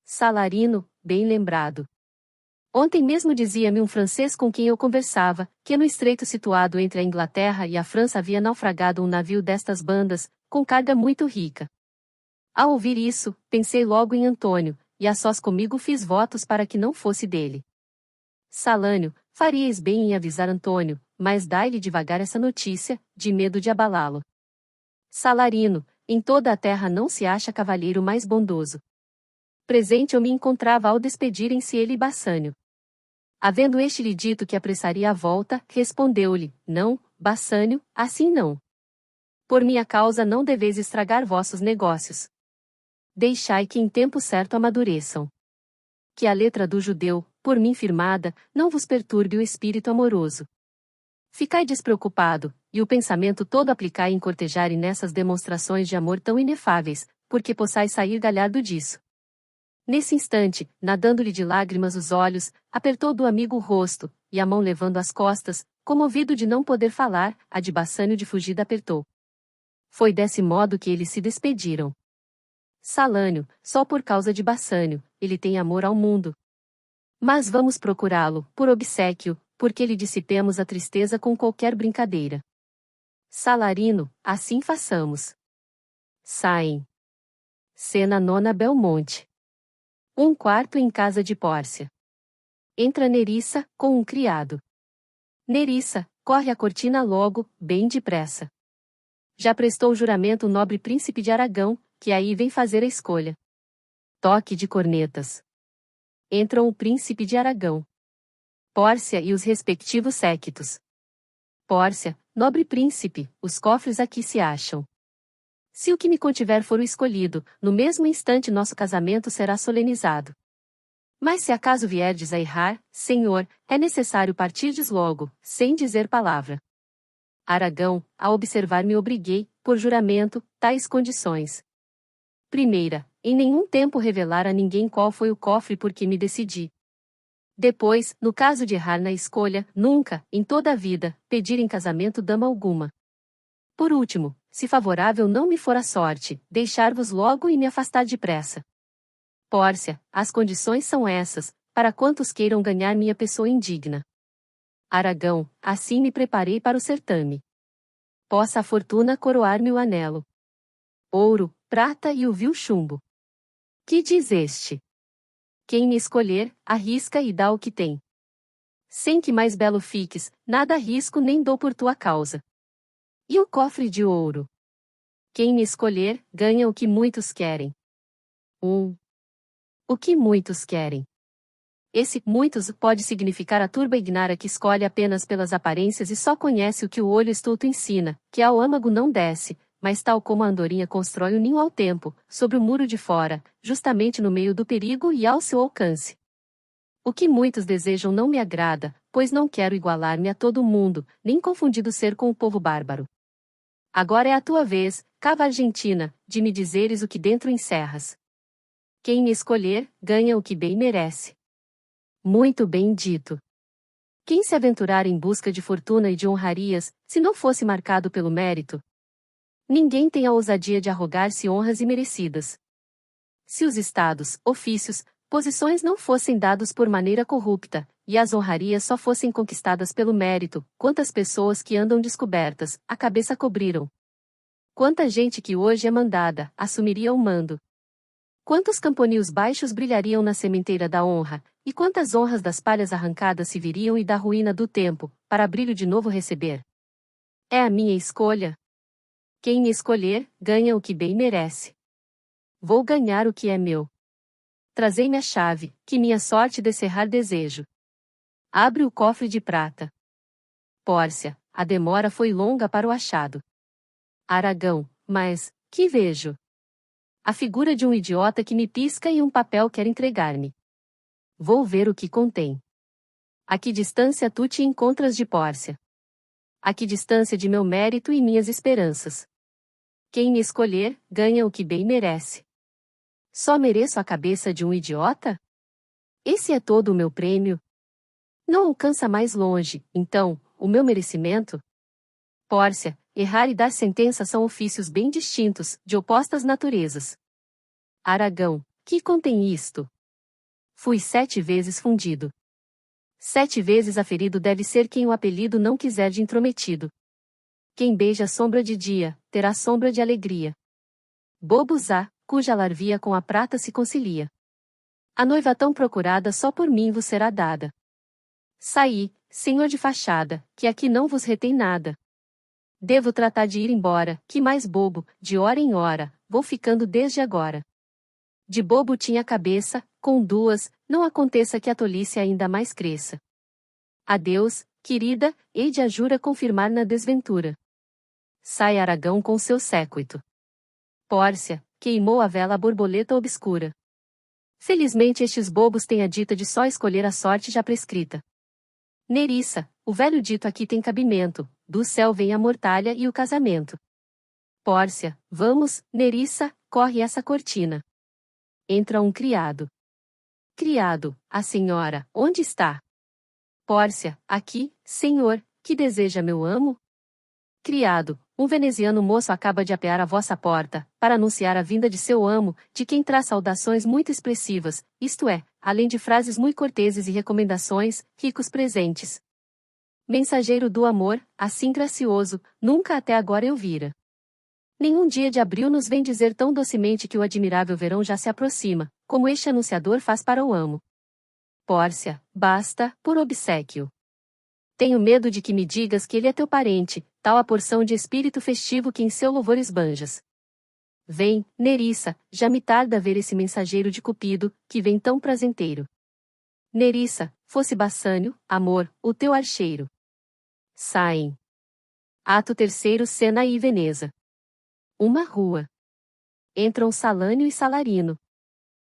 Salarino, bem lembrado. Ontem mesmo dizia-me um francês com quem eu conversava, que no estreito situado entre a Inglaterra e a França havia naufragado um navio destas bandas, com carga muito rica. Ao ouvir isso, pensei logo em Antônio, e a sós comigo fiz votos para que não fosse dele. Salânio, faríeis bem em avisar Antônio, mas dai-lhe devagar essa notícia, de medo de abalá-lo. Salarino, em toda a terra não se acha cavalheiro mais bondoso. Presente eu me encontrava ao despedirem-se ele e Bassânio. Havendo este lhe dito que apressaria a volta, respondeu-lhe, não, Bassânio, assim não. Por minha causa não deveis estragar vossos negócios. Deixai que em tempo certo amadureçam. Que a letra do judeu, por mim firmada, não vos perturbe o espírito amoroso. Ficai despreocupado, e o pensamento todo aplicai em cortejarem nessas demonstrações de amor tão inefáveis, porque possais sair galhardo disso. Nesse instante, nadando-lhe de lágrimas os olhos, apertou do amigo o rosto, e a mão levando às costas, comovido de não poder falar, a de Bassânio de fugida apertou. Foi desse modo que eles se despediram. Salânio, só por causa de Bassânio, ele tem amor ao mundo. Mas vamos procurá-lo, por obséquio, porque lhe dissipemos a tristeza com qualquer brincadeira. Salarino, assim façamos. Saem. Cena nona Belmonte. Um quarto em casa de Pórcia. Entra Nerissa, com um criado. Nerissa, corre a cortina logo, bem depressa. Já prestou juramento o nobre príncipe de Aragão, que aí vem fazer a escolha. Toque de cornetas. Entram o príncipe de Aragão, Pórcia e os respectivos séquitos. Pórcia, nobre príncipe, os cofres aqui se acham. Se o que me contiver for o escolhido, no mesmo instante nosso casamento será solenizado. Mas se acaso vierdes a errar, senhor, é necessário partirdes logo, sem dizer palavra. Aragão, a observar me obriguei, por juramento, tais condições. Primeira, em nenhum tempo revelar a ninguém qual foi o cofre por que me decidi. Depois, no caso de errar na escolha, nunca, em toda a vida, pedir em casamento dama alguma. Por último, se favorável não me for a sorte, deixar-vos logo e me afastar depressa. Pórcia, as condições são essas, para quantos queiram ganhar minha pessoa indigna. Aragão, assim me preparei para o certame. Possa a fortuna coroar-me o anelo. Ouro, prata e o vil chumbo. Que diz este? Quem me escolher, arrisca e dá o que tem. Sem que mais belo fiques, nada arrisco nem dou por tua causa. E o cofre de ouro? Quem me escolher, ganha o que muitos querem. O que muitos querem? Esse muitos pode significar a turba ignara que escolhe apenas pelas aparências e só conhece o que o olho estulto ensina, que ao âmago não desce, mas tal como a andorinha constrói o ninho ao tempo, sobre o muro de fora, justamente no meio do perigo e ao seu alcance. O que muitos desejam não me agrada, pois não quero igualar-me a todo mundo, nem confundido ser com o povo bárbaro. Agora é a tua vez, cava argentina, de me dizeres o que dentro encerras. Quem me escolher, ganha o que bem merece. Muito bem dito. Quem se aventurar em busca de fortuna e de honrarias, se não fosse marcado pelo mérito? Ninguém tem a ousadia de arrogar-se honras imerecidas. Se os estados, ofícios, posições não fossem dados por maneira corrupta, e as honrarias só fossem conquistadas pelo mérito, quantas pessoas que andam descobertas, a cabeça cobriram. Quanta gente que hoje é mandada, assumiria o mando. Quantos camponios baixos brilhariam na sementeira da honra, e quantas honras das palhas arrancadas se viriam e da ruína do tempo, para brilho de novo receber. É a minha escolha. Quem me escolher, ganha o que bem merece. Vou ganhar o que é meu. Trazei-me a chave, que minha sorte descerrar desejo. Abre o cofre de prata. Pórcia, a demora foi longa para o achado. Aragão, mas, que vejo? A figura de um idiota que me pisca e um papel quer entregar-me. Vou ver o que contém. A que distância tu te encontras de Pórcia? A que distância de meu mérito e minhas esperanças? Quem me escolher, ganha o que bem merece. Só mereço a cabeça de um idiota? Esse é todo o meu prêmio? Não alcança mais longe, então, o meu merecimento? Pórcia, errar e dar sentença são ofícios bem distintos, de opostas naturezas. Aragão, que contém isto? Fui 7 vezes fundido. 7 vezes aferido deve ser quem o apelido não quiser de intrometido. Quem beija sombra de dia, terá sombra de alegria. Bobos há, cuja larvia com a prata se concilia. A noiva tão procurada só por mim vos será dada. Saí, senhor de fachada, que aqui não vos retém nada. Devo tratar de ir embora, que mais bobo, de hora em hora, vou ficando desde agora. De bobo tinha a cabeça, com duas, não aconteça que a tolice ainda mais cresça. Adeus, querida, hei de a jura confirmar na desventura. Sai Aragão com seu séquito. Pórcia, queimou a vela a borboleta obscura. Felizmente estes bobos têm a dita de só escolher a sorte já prescrita. Nerissa, o velho dito aqui tem cabimento, do céu vem a mortalha e o casamento. Pórcia, vamos, Nerissa, corre essa cortina. Entra um criado. Criado, a senhora, onde está? Pórcia, aqui, senhor, que deseja meu amo? Criado, um veneziano moço acaba de apear à vossa porta, para anunciar a vinda de seu amo, de quem traz saudações muito expressivas, isto é, além de frases muito corteses e recomendações, ricos presentes. Mensageiro do amor, assim gracioso, nunca até agora eu vira. Nenhum dia de abril nos vem dizer tão docemente que o admirável verão já se aproxima, como este anunciador faz para o amo. Pórcia, basta, por obséquio. Tenho medo de que me digas que ele é teu parente, tal a porção de espírito festivo que em seu louvor esbanjas. Vem, Nerissa, já me tarda ver esse mensageiro de Cupido, que vem tão prazenteiro. Nerissa, fosse Bassânio, amor, o teu archeiro. Saem. Ato 3º, Cena e Veneza. Uma rua. Entram Salânio e Salarino.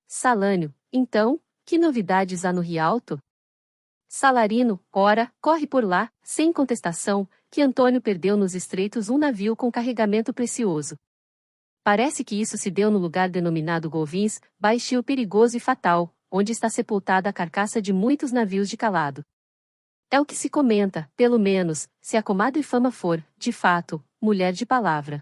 Salânio, então, que novidades há no Rialto? Salarino, ora, corre por lá, sem contestação, que Antônio perdeu nos estreitos um navio com carregamento precioso. Parece que isso se deu no lugar denominado Govins, baixio perigoso e fatal, onde está sepultada a carcaça de muitos navios de calado. É o que se comenta, pelo menos, se a comadre Fama for, de fato, mulher de palavra.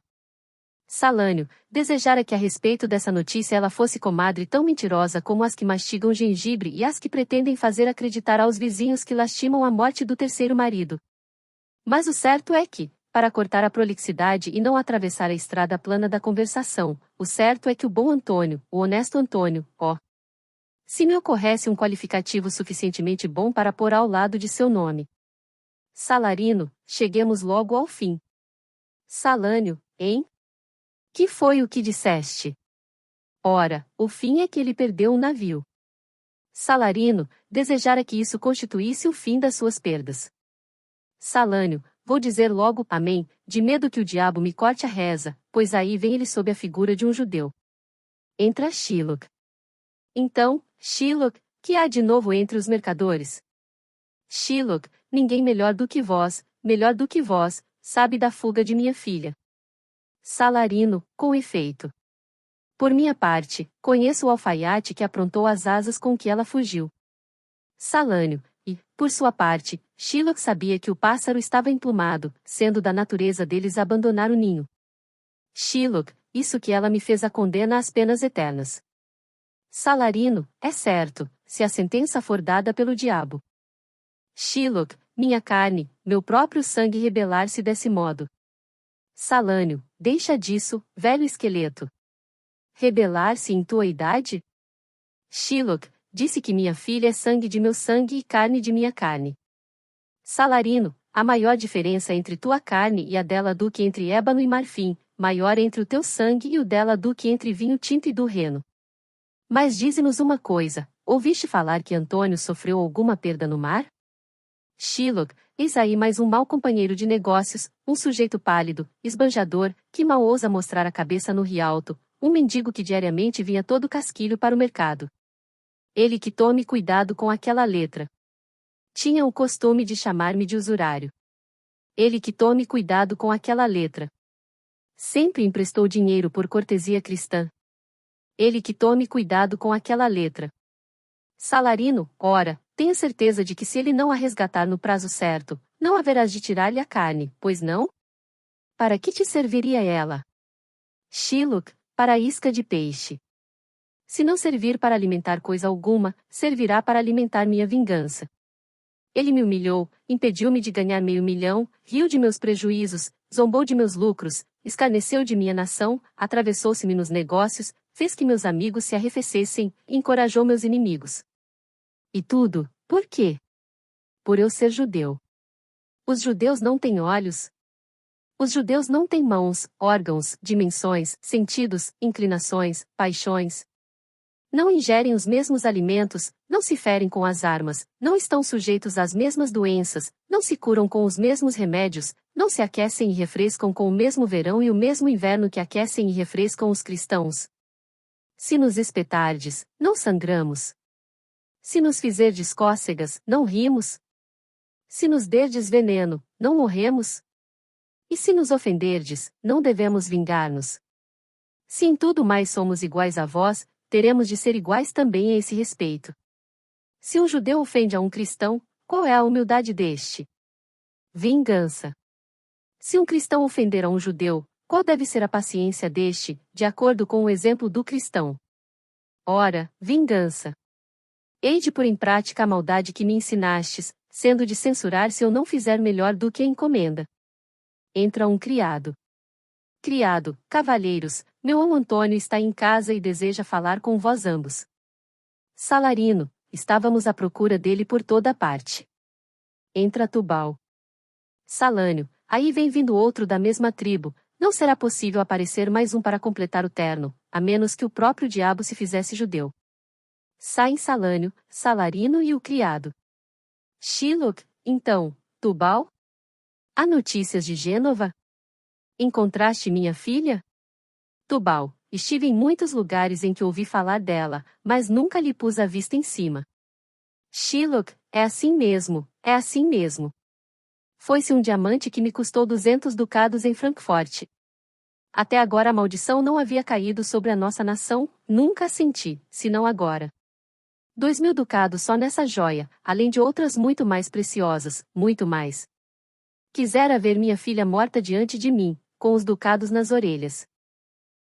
Salânio, desejara que a respeito dessa notícia ela fosse comadre tão mentirosa como as que mastigam gengibre e as que pretendem fazer acreditar aos vizinhos que lastimam a morte do terceiro marido. Mas o certo é que, para cortar a prolixidade e não atravessar a estrada plana da conversação, o certo é que o bom Antônio, o honesto Antônio, ó. Se me ocorresse um qualificativo suficientemente bom para pôr ao lado de seu nome. Salarino, cheguemos logo ao fim. Salânio, hein? Que foi o que disseste? Ora, o fim é que ele perdeu um navio. Salarino, desejara que isso constituísse o fim das suas perdas. Salânio, vou dizer logo, amém, de medo que o diabo me corte a reza, pois aí vem ele sob a figura de um judeu. Entra Shylock. Então, Shylock, que há de novo entre os mercadores? Shylock, ninguém melhor do que vós, sabe da fuga de minha filha. Salarino, com efeito. Por minha parte, conheço o alfaiate que aprontou as asas com que ela fugiu. Salânio, e, por sua parte, Shylock sabia que o pássaro estava emplumado, sendo da natureza deles abandonar o ninho. Shylock, isso que ela me fez a condena às penas eternas. Salarino, é certo, se a sentença for dada pelo diabo. Shylock, minha carne, meu próprio sangue rebelar-se desse modo. Salânio, deixa disso, velho esqueleto. Rebelar-se em tua idade? Shylock, disse que minha filha é sangue de meu sangue e carne de minha carne. Salarino, a maior diferença entre tua carne e a dela do que entre ébano e marfim, maior entre o teu sangue e o dela do que entre vinho tinto e do reno. Mas dize-nos uma coisa, ouviste falar que Antônio sofreu alguma perda no mar? Shylock, eis aí mais um mau companheiro de negócios, um sujeito pálido, esbanjador, que mal ousa mostrar a cabeça no Rialto, um mendigo que diariamente vinha todo casquilho para o mercado. Ele que tome cuidado com aquela letra. Tinha o costume de chamar-me de usurário. Ele que tome cuidado com aquela letra. Sempre emprestou dinheiro por cortesia cristã. Ele que tome cuidado com aquela letra. Salarino, ora, tenho certeza de que se ele não a resgatar no prazo certo, não haverás de tirar-lhe a carne, pois não? Para que te serviria ela? Shylock, para a isca de peixe. Se não servir para alimentar coisa alguma, servirá para alimentar minha vingança. Ele me humilhou, impediu-me de ganhar $500.000, riu de meus prejuízos, zombou de meus lucros, escarneceu de minha nação, atravessou-se-me nos negócios, fez que meus amigos se arrefecessem, e encorajou meus inimigos. E tudo, por quê? Por eu ser judeu. Os judeus não têm olhos. Os judeus não têm mãos, órgãos, dimensões, sentidos, inclinações, paixões. Não ingerem os mesmos alimentos, não se ferem com as armas, não estão sujeitos às mesmas doenças, não se curam com os mesmos remédios, não se aquecem e refrescam com o mesmo verão e o mesmo inverno que aquecem e refrescam os cristãos. Se nos espetardes, não sangramos. Se nos fizerdes cócegas, não rimos. Se nos derdes veneno, não morremos. E se nos ofenderdes, não devemos vingar-nos. Se em tudo mais somos iguais a vós, teremos de ser iguais também a esse respeito. Se um judeu ofende a um cristão, qual é a humildade deste? Vingança. Se um cristão ofender a um judeu, qual deve ser a paciência deste, de acordo com o exemplo do cristão? Ora, vingança. Hei de pôr em prática a maldade que me ensinastes, sendo de censurar se eu não fizer melhor do que a encomenda. Entra um criado. Criado, cavalheiros, meu amo Antônio está em casa e deseja falar com vós ambos. Salarino, estávamos à procura dele por toda parte. Entra Tubal. Salânio, aí vem vindo outro da mesma tribo, não será possível aparecer mais um para completar o terno, a menos que o próprio diabo se fizesse judeu. Saem Salânio, Salarino e o criado. Shylock, então, Tubal? Há notícias de Gênova? Encontraste minha filha? Tubal, estive em muitos lugares em que ouvi falar dela, mas nunca lhe pus a vista em cima. Shylock, é assim mesmo, é assim mesmo. Foi-se um diamante que me custou 200 ducados em Frankfurt. Até agora a maldição não havia caído sobre a nossa nação, nunca a senti, senão agora. 2.000 ducados só nessa joia, além de outras muito mais preciosas, muito mais. Quisera ver minha filha morta diante de mim, com os ducados nas orelhas.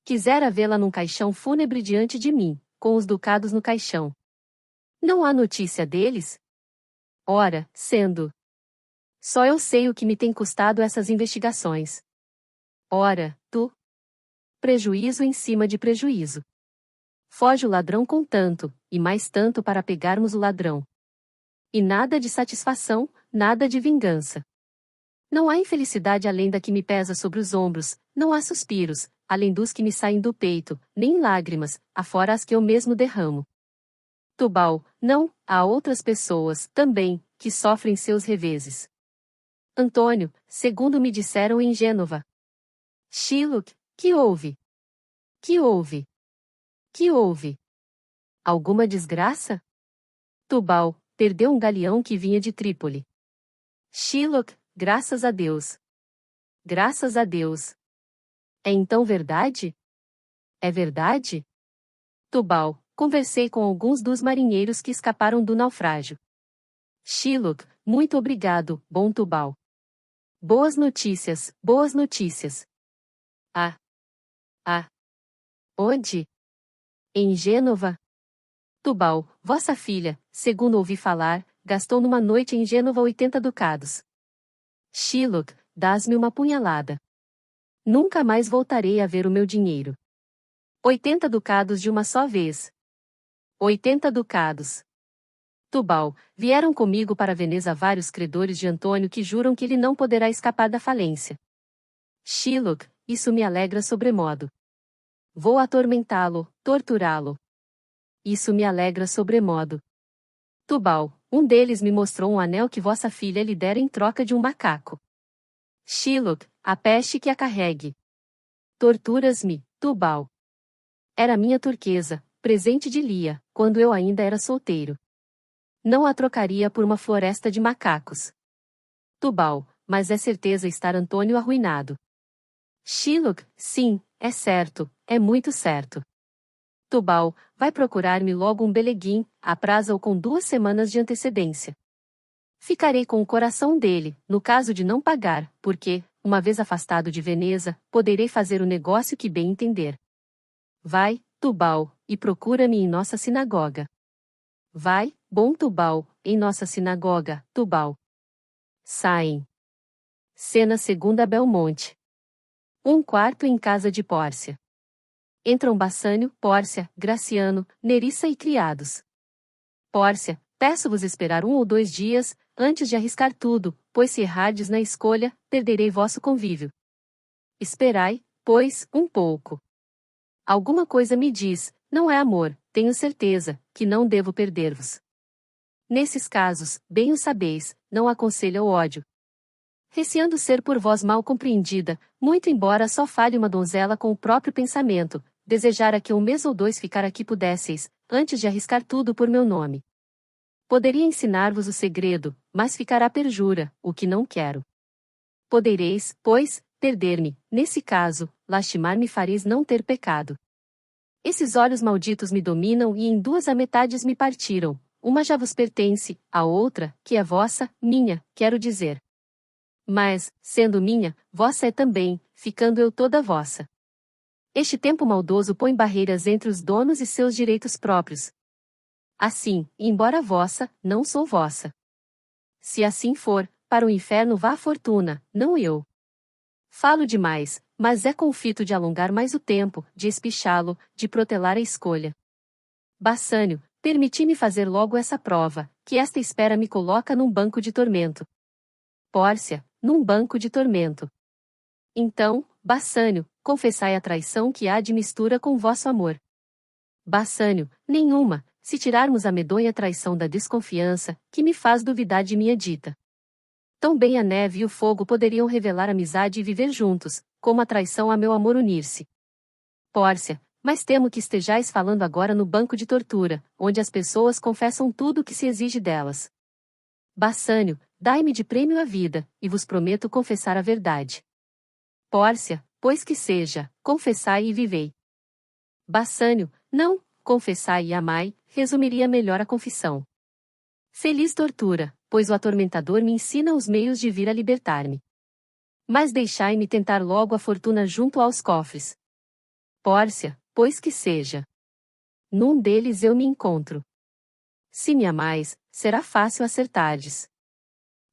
Quisera vê-la num caixão fúnebre diante de mim, com os ducados no caixão. Não há notícia deles? Ora, sendo. Só eu sei o que me tem custado essas investigações. Ora, tu. Prejuízo em cima de prejuízo. Foge o ladrão com tanto, e mais tanto para pegarmos o ladrão. E nada de satisfação, nada de vingança. Não há infelicidade além da que me pesa sobre os ombros, não há suspiros, além dos que me saem do peito, nem lágrimas, afora as que eu mesmo derramo. Tubal, não, há outras pessoas, também, que sofrem seus reveses. Antônio, segundo me disseram em Gênova. Shylock, que houve? Que houve? Que houve? Alguma desgraça? Tubal, perdeu um galeão que vinha de Trípoli. Shylock, graças a Deus. Graças a Deus. É então verdade? É verdade? Tubal, conversei com alguns dos marinheiros que escaparam do naufrágio. Shylock, muito obrigado, bom Tubal. Boas notícias, boas notícias. Ah. Ah. Onde? Em Gênova? Tubal, vossa filha, segundo ouvi falar, gastou numa noite em Gênova 80 ducados. Shylock, dás-me uma punhalada. Nunca mais voltarei a ver o meu dinheiro. 80 ducados de uma só vez. 80 ducados. Tubal, vieram comigo para Veneza vários credores de Antônio que juram que ele não poderá escapar da falência. Shylock, isso me alegra sobremodo. Vou atormentá-lo, torturá-lo. Isso me alegra sobremodo. Tubal, um deles me mostrou um anel que vossa filha lhe dera em troca de um macaco. Shylock, a peste que a carregue. Torturas-me, Tubal. Era minha turquesa, presente de Lia, quando eu ainda era solteiro. Não a trocaria por uma floresta de macacos. Tubal, mas é certeza estar Antônio arruinado. Shylock, sim, é certo, é muito certo. Tubal, vai procurar-me logo um beleguim, a prazo ou com 2 semanas de antecedência. Ficarei com o coração dele, no caso de não pagar, porque, uma vez afastado de Veneza, poderei fazer o negócio que bem entender. Vai, Tubal, e procura-me em nossa sinagoga. Vai, bom Tubal, em nossa sinagoga, Tubal. Saem. Cena segunda Belmonte. Um quarto em casa de Pórcia. Entram Bassânio, Pórcia, Graciano, Nerissa e criados. Pórcia, peço-vos esperar 1 ou 2 dias, antes de arriscar tudo, pois se errardes na escolha, perderei vosso convívio. Esperai, pois, um pouco. Alguma coisa me diz, não é amor, tenho certeza, que não devo perder-vos. Nesses casos, bem o sabeis, não aconselho o ódio. Receando ser por vós mal compreendida, muito embora só fale uma donzela com o próprio pensamento, desejara que 1 mês ou 2 ficar aqui pudesseis, antes de arriscar tudo por meu nome. Poderia ensinar-vos o segredo, mas ficará perjura, o que não quero. Podereis, pois, perder-me, nesse caso, lastimar-me fareis não ter pecado. Esses olhos malditos me dominam e em 2 a metades me partiram, uma já vos pertence, a outra, que é vossa, minha, quero dizer. Mas, sendo minha, vossa é também, ficando eu toda vossa. Este tempo maldoso põe barreiras entre os donos e seus direitos próprios. Assim, embora vossa, não sou vossa. Se assim for, para o inferno vá a fortuna, não eu. Falo demais, mas é confito de alongar mais o tempo, de espichá-lo, de protelar a escolha. Bassânio, permiti-me fazer logo essa prova, que esta espera me coloca num banco de tormento. Pórcia, num banco de tormento. Então, Bassânio, confessai a traição que há de mistura com vosso amor. Bassânio, nenhuma, se tirarmos a medonha traição da desconfiança, que me faz duvidar de minha dita. Tão bem a neve e o fogo poderiam revelar amizade e viver juntos, como a traição a meu amor unir-se. Pórcia, mas temo que estejais falando agora no banco de tortura, onde as pessoas confessam tudo o que se exige delas. Bassânio, dai-me de prêmio a vida, e vos prometo confessar a verdade. Pórcia, pois que seja, confessai e vivei. Bassânio, não, confessai e amai, resumiria melhor a confissão. Feliz tortura, pois o atormentador me ensina os meios de vir a libertar-me. Mas deixai-me tentar logo a fortuna junto aos cofres. Pórcia, pois que seja. Num deles eu me encontro. Se me amais, será fácil acertardes.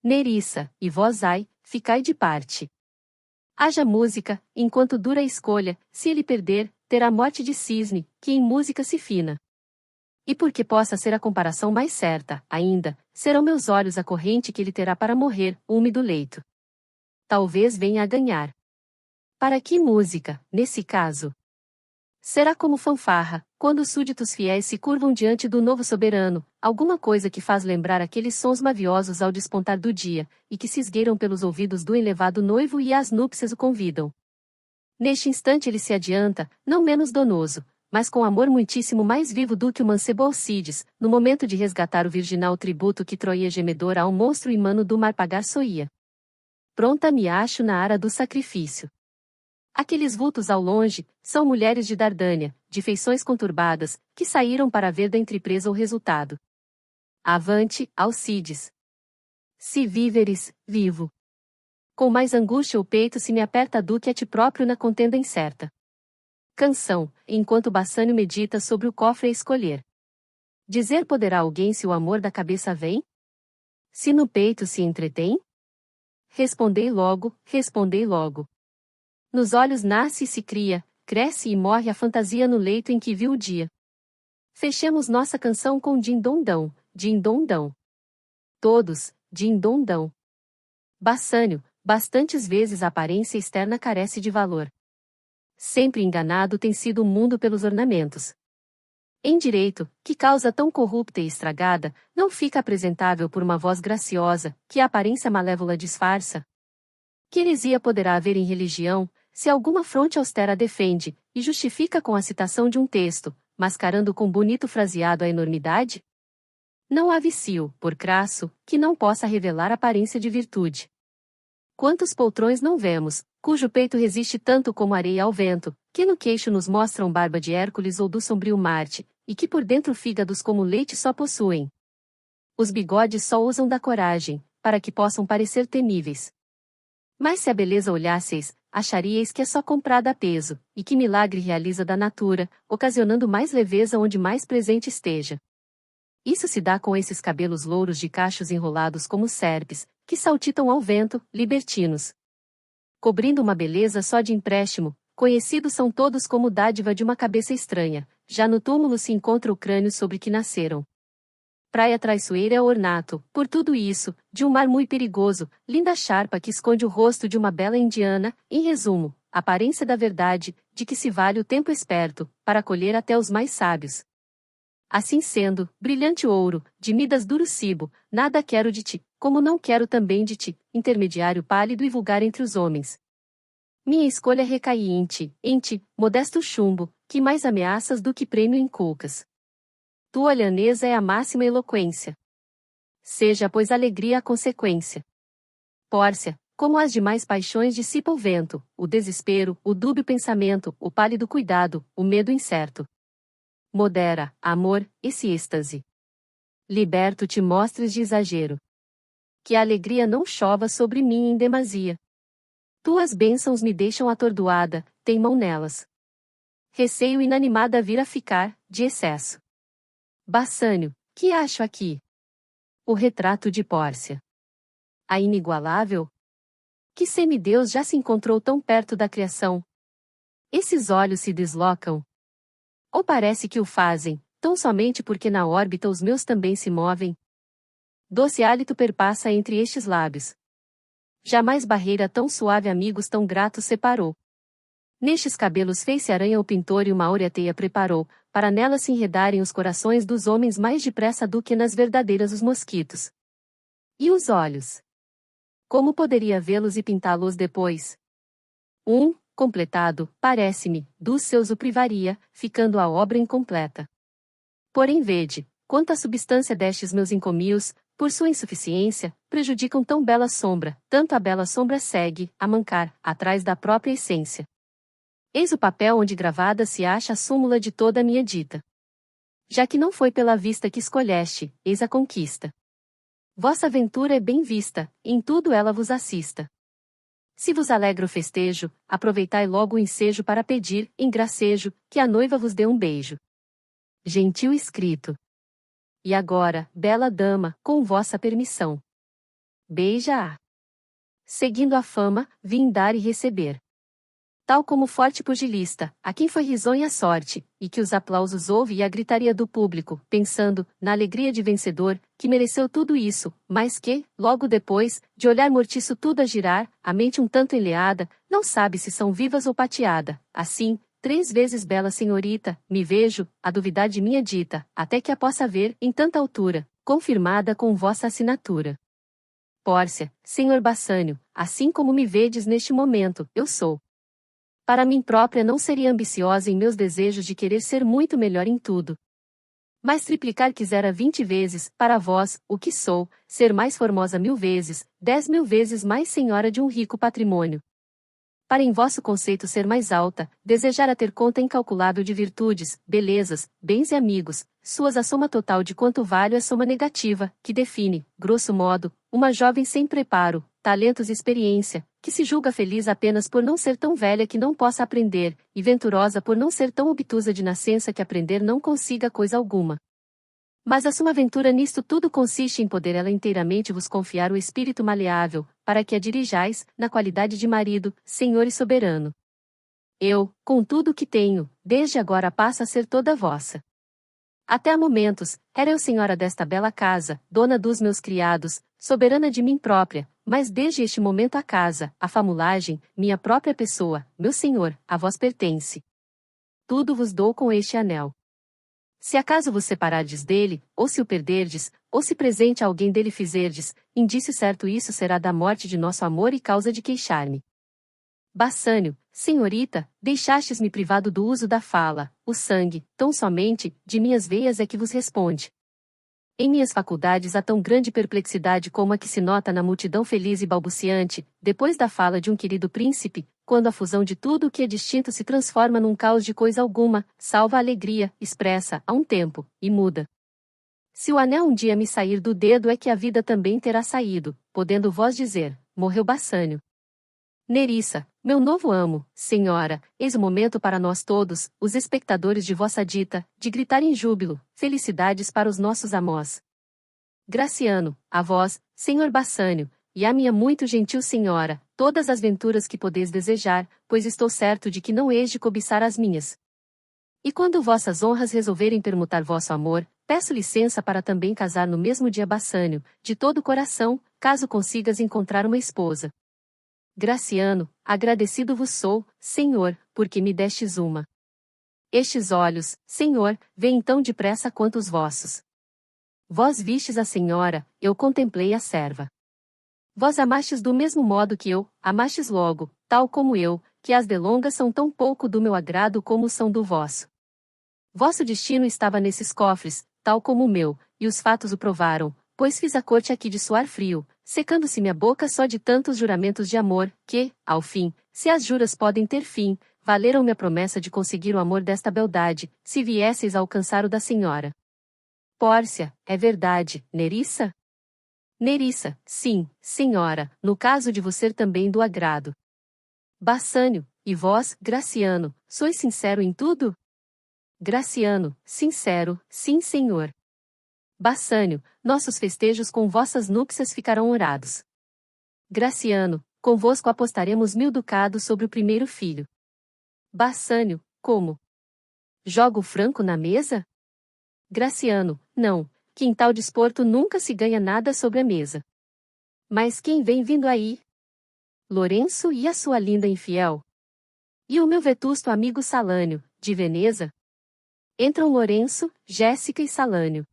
Nerissa, e vós ai, ficai de parte. Haja música, enquanto dura a escolha, se ele perder, terá morte de cisne, que em música se fina. E porque possa ser a comparação mais certa, ainda, serão meus olhos a corrente que ele terá para morrer, úmido leito. Talvez venha a ganhar. Para que música, nesse caso? Será como fanfarra, quando os súditos fiéis se curvam diante do novo soberano, alguma coisa que faz lembrar aqueles sons maviosos ao despontar do dia, e que se esgueiram pelos ouvidos do elevado noivo e às núpcias o convidam. Neste instante ele se adianta, não menos donoso, mas com amor muitíssimo mais vivo do que o mancebo Alcides, no momento de resgatar o virginal tributo que Troia gemedora ao monstro imano do mar pagar soía. Pronta me acho na ara do sacrifício. Aqueles vultos ao longe, são mulheres de Dardânia, de feições conturbadas, que saíram para ver da entrepresa o resultado. Avante, Alcides. Se víveres, vivo. Com mais angústia o peito se me aperta do que a ti próprio na contenda incerta. Canção, enquanto Bassânio medita sobre o cofre a escolher. Dizer poderá alguém se o amor da cabeça vem? Se no peito se entretém? Respondei logo, respondei logo. Nos olhos nasce e se cria, cresce e morre a fantasia no leito em que viu o dia. Fechemos nossa canção com din-dom-dão, din-dom-dão. Todos, din-dom-dão. Bassânio, bastantes vezes a aparência externa carece de valor. Sempre enganado tem sido o mundo pelos ornamentos. Em direito, que causa tão corrupta e estragada, não fica apresentável por uma voz graciosa, que a aparência malévola disfarça? Que heresia poderá haver em religião, se alguma fronte austera defende, e justifica com a citação de um texto, mascarando com bonito fraseado a enormidade? Não há vício, por crasso, que não possa revelar aparência de virtude. Quantos poltrões não vemos, cujo peito resiste tanto como areia ao vento, que no queixo nos mostram barba de Hércules ou do sombrio Marte, e que por dentro fígados como leite só possuem. Os bigodes só usam da coragem, para que possam parecer temíveis. Mas se a beleza olhasseis, acharíeis que é só comprada a peso, e que milagre realiza da natura, ocasionando mais leveza onde mais presente esteja. Isso se dá com esses cabelos louros de cachos enrolados como serpes, que saltitam ao vento, libertinos. Cobrindo uma beleza só de empréstimo, conhecidos são todos como dádiva de uma cabeça estranha, já no túmulo se encontra o crânio sobre que nasceram. Praia traiçoeira é ornato, por tudo isso, de um mar muito perigoso, linda charpa que esconde o rosto de uma bela indiana, em resumo, aparência da verdade, de que se vale o tempo esperto, para colher até os mais sábios. Assim sendo, brilhante ouro, de Midas duro cibo, nada quero de ti, como não quero também de ti, intermediário pálido e vulgar entre os homens. Minha escolha recai em ti, modesto chumbo, que mais ameaças do que prêmio inculcas. Tua lhaneza é a máxima eloquência. Seja, pois, alegria a consequência. Pórcia, como as demais paixões dissipa o vento, o desespero, o dúbio pensamento, o pálido cuidado, o medo incerto. Modera, amor, esse êxtase. Liberto te mostres de exagero. Que a alegria não chova sobre mim em demasia. Tuas bênçãos me deixam atordoada, teimam nelas. Receio inanimada vir a ficar, de excesso. Bassânio, que acho aqui? O retrato de Pórcia. A inigualável? Que semideus já se encontrou tão perto da criação? Esses olhos se deslocam. Ou parece que o fazem, tão somente porque na órbita os meus também se movem? Doce hálito perpassa entre estes lábios. Jamais barreira tão suave amigos tão gratos separou. Nestes cabelos fez-se aranha o pintor e uma áurea teia preparou, para nela se enredarem os corações dos homens mais depressa do que nas verdadeiras os mosquitos. E os olhos? Como poderia vê-los e pintá-los depois? Completado, parece-me, dos seus o privaria, ficando a obra incompleta. Porém vede, quanta substância destes meus encomios, por sua insuficiência, prejudicam tão bela sombra, tanto a bela sombra segue, a mancar, atrás da própria essência. Eis o papel onde gravada se acha a súmula de toda a minha dita. Já que não foi pela vista que escolheste, eis a conquista. Vossa ventura é bem vista, em tudo ela vos assista. Se vos alegra o festejo, aproveitai logo o ensejo para pedir, em gracejo, que a noiva vos dê um beijo. Gentil escrito. E agora, bela dama, com vossa permissão. Beija-a. Seguindo a fama, vim dar e receber. Tal como forte pugilista, a quem foi risonha a sorte, e que os aplausos houve e a gritaria do público, pensando, na alegria de vencedor, que mereceu tudo isso, mas que, logo depois, de olhar mortiço tudo a girar, a mente um tanto enleada, não sabe se são vivas ou pateada, assim, 3 vezes bela senhorita, me vejo, a duvidar de minha dita, até que a possa ver, em tanta altura, confirmada com vossa assinatura. Pórcia, senhor Bassânio, assim como me vedes neste momento, eu sou. Para mim própria não seria ambiciosa em meus desejos de querer ser muito melhor em tudo. Mas triplicar quisera 20 vezes, para vós, o que sou, ser mais formosa 1000 vezes, 10.000 vezes mais senhora de um rico patrimônio. Para em vosso conceito ser mais alta, desejara ter conta incalculável de virtudes, belezas, bens e amigos, suas a soma total de quanto vale a soma negativa, que define, grosso modo, uma jovem sem preparo, talentos e experiência, que se julga feliz apenas por não ser tão velha que não possa aprender, e venturosa por não ser tão obtusa de nascença que aprender não consiga coisa alguma. Mas a suma aventura nisto tudo consiste em poder ela inteiramente vos confiar o espírito maleável, para que a dirijais, na qualidade de marido, senhor e soberano. Eu, com tudo o que tenho, desde agora passo a ser toda vossa. Até há momentos, era eu senhora desta bela casa, dona dos meus criados, soberana de mim própria, mas desde este momento a casa, a famulagem, minha própria pessoa, meu senhor, a vós pertence. Tudo vos dou com este anel. Se acaso vos separardes dele, ou se o perderdes, ou se presente a alguém dele fizerdes, indício certo isso será da morte de nosso amor e causa de queixar-me. Bassânio, senhorita, deixastes-me privado do uso da fala, o sangue, tão somente, de minhas veias é que vos responde. Em minhas faculdades há tão grande perplexidade como a que se nota na multidão feliz e balbuciante, depois da fala de um querido príncipe, quando a fusão de tudo o que é distinto se transforma num caos de coisa alguma, salva a alegria, expressa, a um tempo, e muda. Se o anel um dia me sair do dedo é que a vida também terá saído, podendo vós dizer, morreu Bassânio. Nerissa, meu novo amo, senhora, eis o momento para nós todos, os espectadores de vossa dita, de gritar em júbilo, felicidades para os nossos amós. Graciano, a vós, senhor Bassânio, e a minha muito gentil senhora, todas as venturas que podeis desejar, pois estou certo de que não heis de cobiçar as minhas. E quando vossas honras resolverem permutar vosso amor, peço licença para também casar no mesmo dia Bassânio, de todo o coração, caso consigas encontrar uma esposa. Graciano, agradecido vos sou, Senhor, porque me destes uma. Estes olhos, Senhor, vêem tão depressa quanto os vossos. Vós vistes a senhora, eu contemplei a serva. Vós amastes do mesmo modo que eu, amastes logo, tal como eu, que as delongas são tão pouco do meu agrado como são do vosso. Vosso destino estava nesses cofres, tal como o meu, e os fatos o provaram, pois fiz a corte aqui de suar frio, secando-se minha boca só de tantos juramentos de amor, que, ao fim, se as juras podem ter fim, valeram-me a promessa de conseguir o amor desta beldade, se viesseis a alcançar o da senhora. Pórcia, é verdade, Nerissa? Nerissa, sim, senhora, no caso de vos ser também do agrado. Bassânio, e vós, Graciano, sois sincero em tudo? Graciano, sincero, sim senhor. Bassânio, nossos festejos com vossas núpcias ficarão honrados. Graciano, convosco apostaremos 1000 ducados sobre o primeiro filho. Bassânio, como? Joga o franco na mesa? Graciano, não, que em tal desporto nunca se ganha nada sobre a mesa. Mas quem vem vindo aí? Lourenço e a sua linda infiel? E o meu vetusto amigo Salânio, de Veneza? Entram Lourenço, Jéssica e Salânio.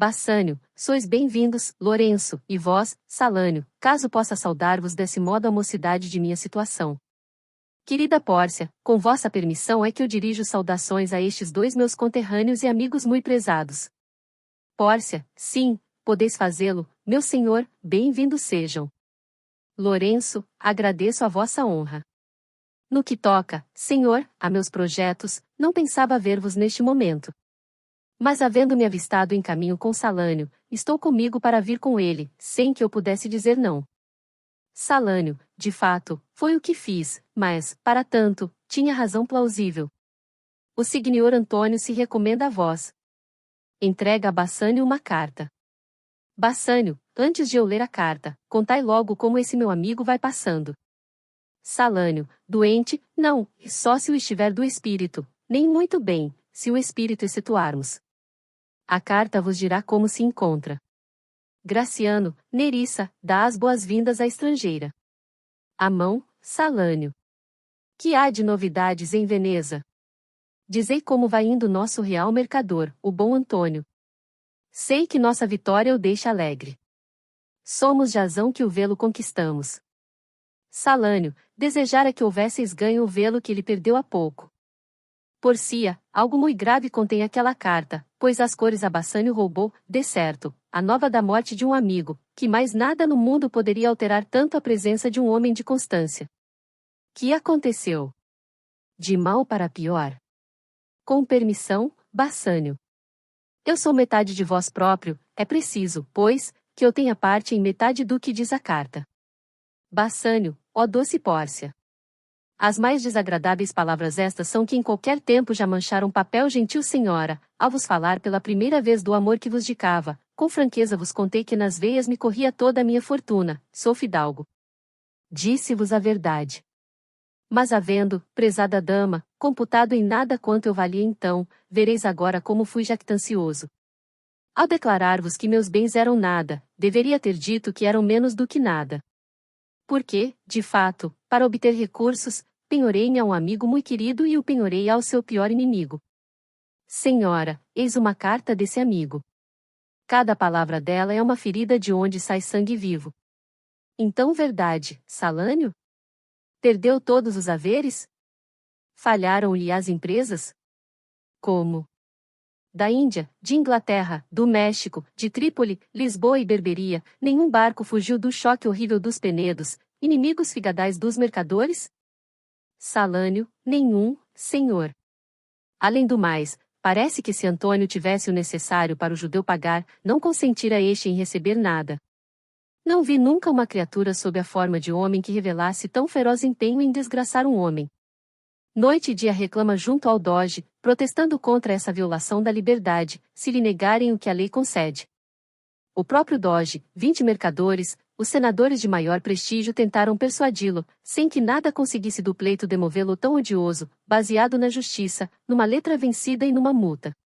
Bassânio, sois bem-vindos, Lourenço, e vós, Salânio, caso possa saudar-vos desse modo a mocidade de minha situação. Querida Pórcia, com vossa permissão é que eu dirijo saudações a estes dois meus conterrâneos e amigos muito prezados. Pórcia, sim, podeis fazê-lo, meu senhor, bem-vindos sejam. Lourenço, agradeço a vossa honra. No que toca, senhor, a meus projetos, não pensava ver-vos neste momento. Mas havendo-me avistado em caminho com Salânio, estou comigo para vir com ele, sem que eu pudesse dizer não. Salânio, de fato, foi o que fiz, mas, para tanto, tinha razão plausível. O Signor Antônio se recomenda a vós. Entrega a Bassânio uma carta. Bassânio, antes de eu ler a carta, contai logo como esse meu amigo vai passando. Salânio, doente, não, só se o estiver do espírito, nem muito bem, se o espírito excetuarmos. A carta vos dirá como se encontra. Graciano, Nerissa, dá as boas-vindas à estrangeira. A mão, Salânio. Que há de novidades em Veneza? Dizei como vai indo nosso real mercador, o bom Antônio. Sei que nossa vitória o deixa alegre. Somos jazão que o vê-lo conquistamos. Salânio, desejara que houvesseis ganho o vê-lo que ele perdeu há pouco. Porcia, algo muito grave contém aquela carta, pois as cores a Bassânio roubou, de certo, a nova da morte de um amigo, que mais nada no mundo poderia alterar tanto a presença de um homem de constância. Que aconteceu? De mal para pior. Com permissão, Bassânio. Eu sou metade de vós próprio, é preciso, pois, que eu tenha parte em metade do que diz a carta. Bassânio, ó doce Pórcia. As mais desagradáveis palavras estas são que em qualquer tempo já mancharam papel gentil senhora, ao vos falar pela primeira vez do amor que vos dicava, com franqueza vos contei que nas veias me corria toda a minha fortuna, sou fidalgo. Disse-vos a verdade. Mas havendo, prezada dama, computado em nada quanto eu valia então, vereis agora como fui jactancioso. Ao declarar-vos que meus bens eram nada, deveria ter dito que eram menos do que nada. Porque, de fato, para obter recursos, penhorei-me a um amigo muito querido e o penhorei ao seu pior inimigo. Senhora, eis uma carta desse amigo. Cada palavra dela é uma ferida de onde sai sangue vivo. Então verdade, Salânio? Perdeu todos os haveres? Falharam-lhe as empresas? Como? Da Índia, de Inglaterra, do México, de Trípoli, Lisboa e Berberia, nenhum barco fugiu do choque horrível dos Penedos, inimigos figadais dos mercadores? Salânio, nenhum, senhor. Além do mais, parece que se Antônio tivesse o necessário para o judeu pagar, não consentira este em receber nada. Não vi nunca uma criatura sob a forma de homem que revelasse tão feroz empenho em desgraçar um homem. Noite e dia reclama junto ao Doge, protestando contra essa violação da liberdade, se lhe negarem o que a lei concede. O próprio Doge, 20 mercadores, os senadores de maior prestígio tentaram persuadi-lo, sem que nada conseguisse do pleito demovê-lo tão odioso, baseado na justiça, numa letra vencida e numa multa.